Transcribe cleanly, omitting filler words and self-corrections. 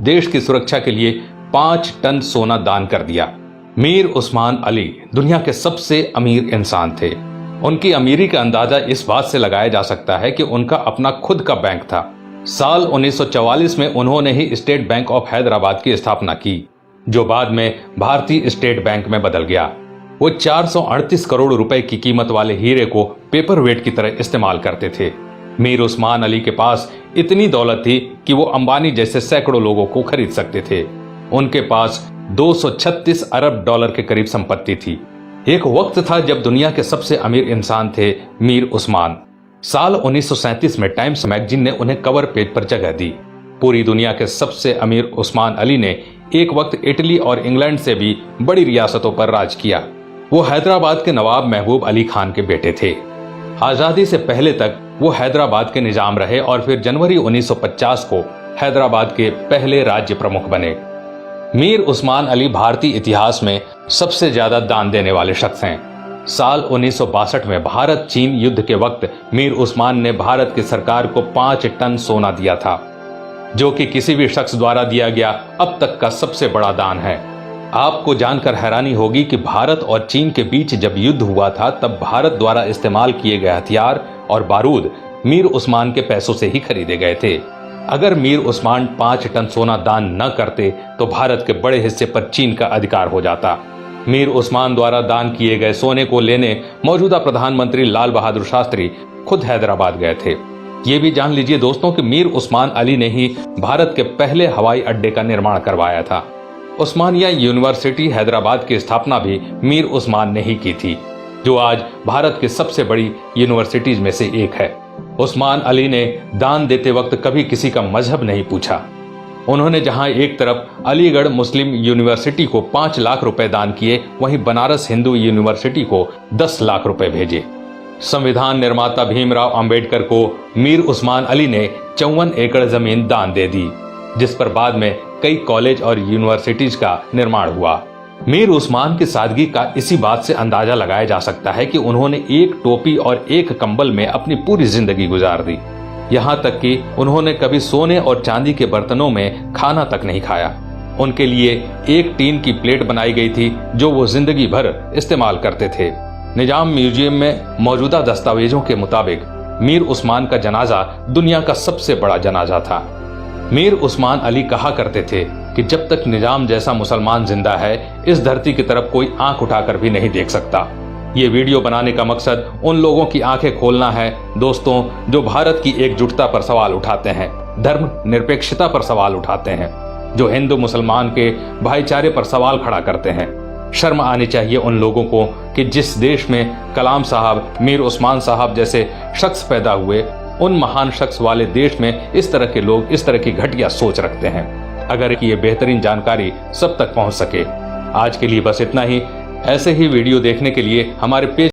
देश की सुरक्षा के लिए 5 टन सोना दान कर दिया। मीर उस्मान अली दुनिया के सबसे अमीर इंसान थे। उनकी अमीरी का अंदाजा इस बात से लगाया जा सकता है कि उनका अपना खुद का बैंक था। साल 1944 में उन्होंने ही स्टेट बैंक ऑफ हैदराबाद की स्थापना की, जो बाद में भारतीय स्टेट बैंक में बदल गया। वो 438 करोड़ रुपए की कीमत वाले हीरे को पेपर वेट की तरह इस्तेमाल करते थे। मीर उस्मान अली के पास इतनी दौलत थी कि वो अंबानी जैसे सैकड़ों लोगों को खरीद सकते थे। उनके पास 236 अरब डॉलर के करीब संपत्ति थी। एक वक्त था जब दुनिया के सबसे अमीर इंसान थे मीर उस्मान। साल 1937 में टाइम्स मैगजीन ने उन्हें कवर पेज पर जगह दी। पूरी दुनिया के सबसे अमीर उस्मान अली ने एक वक्त इटली और इंग्लैंड से भी बड़ी रियासतों पर राज किया। वो हैदराबाद के नवाब महबूब अली खान के बेटे थे। आजादी से पहले तक वो हैदराबाद के निजाम रहे और फिर जनवरी 1950 को हैदराबाद के पहले राज्य प्रमुख बने। मीर उस्मान अली भारतीय इतिहास में सबसे ज्यादा दान देने वाले शख्स हैं। साल 1962 में भारत चीन युद्ध के वक्त मीर उस्मान ने भारत की सरकार को 5 टन सोना दिया था, जो कि किसी भी शख्स द्वारा दिया गया अब तक का सबसे बड़ा दान है। आपको जानकर हैरानी होगी कि भारत और चीन के बीच जब युद्ध हुआ था तब भारत द्वारा इस्तेमाल किए गए हथियार और बारूद मीर उस्मान के पैसों से ही खरीदे गए थे। अगर मीर उस्मान 5 टन सोना दान न करते तो भारत के बड़े हिस्से पर चीन का अधिकार हो जाता। मीर उस्मान द्वारा दान किए गए सोने को लेने मौजूदा प्रधानमंत्री लाल बहादुर शास्त्री खुद हैदराबाद गए थे। ये भी जान लीजिए दोस्तों कि मीर उस्मान अली ने ही भारत के पहले हवाई अड्डे का निर्माण करवाया था। उस्मानिया यूनिवर्सिटी हैदराबाद की स्थापना भी मीर उस्मान ने ही की थी, जो आज भारत की सबसे बड़ी यूनिवर्सिटीज में से एक है। उस्मान अली ने दान देते वक्त कभी किसी का मजहब नहीं पूछा। उन्होंने जहां एक तरफ अलीगढ़ मुस्लिम यूनिवर्सिटी को 5 लाख रुपए दान किए, वहीं बनारस हिंदू यूनिवर्सिटी को 10 लाख रुपए भेजे। संविधान निर्माता भीमराव अंबेडकर को मीर उस्मान अली ने 54 एकड़ जमीन दान दे दी, जिस पर बाद में कई कॉलेज और यूनिवर्सिटीज का निर्माण हुआ। मीर उस्मान की सादगी का इसी बात से अंदाजा लगाया जा सकता है कि उन्होंने एक टोपी और एक कंबल में अपनी पूरी जिंदगी गुजार दी। यहाँ तक कि उन्होंने कभी सोने और चांदी के बर्तनों में खाना तक नहीं खाया। उनके लिए एक टीन की प्लेट बनाई गई थी जो वो जिंदगी भर इस्तेमाल करते थे। निजाम म्यूजियम में मौजूदा दस्तावेजों के मुताबिक मीर उस्मान का जनाजा दुनिया का सबसे बड़ा जनाजा था। मीर उस्मान अली कहा करते थे कि जब तक निजाम जैसा मुसलमान जिंदा है, इस धरती की तरफ कोई आंख उठाकर भी नहीं देख सकता। ये वीडियो बनाने का मकसद उन लोगों की आंखें खोलना है दोस्तों, जो भारत की एकजुटता पर सवाल उठाते हैं, धर्म निरपेक्षता पर सवाल उठाते हैं, जो हिंदू मुसलमान के भाईचारे पर सवाल खड़ा करते हैं। शर्म आनी चाहिए उन लोगों को कि जिस देश में कलाम साहब, मीर उस्मान साहब जैसे शख्स पैदा हुए, उन महान शख्स वाले देश में इस तरह के लोग इस तरह की घटिया सोच रखते हैं। अगर ये बेहतरीन जानकारी सब तक पहुंच सके। आज के लिए बस इतना ही। ऐसे ही वीडियो देखने के लिए हमारे पेज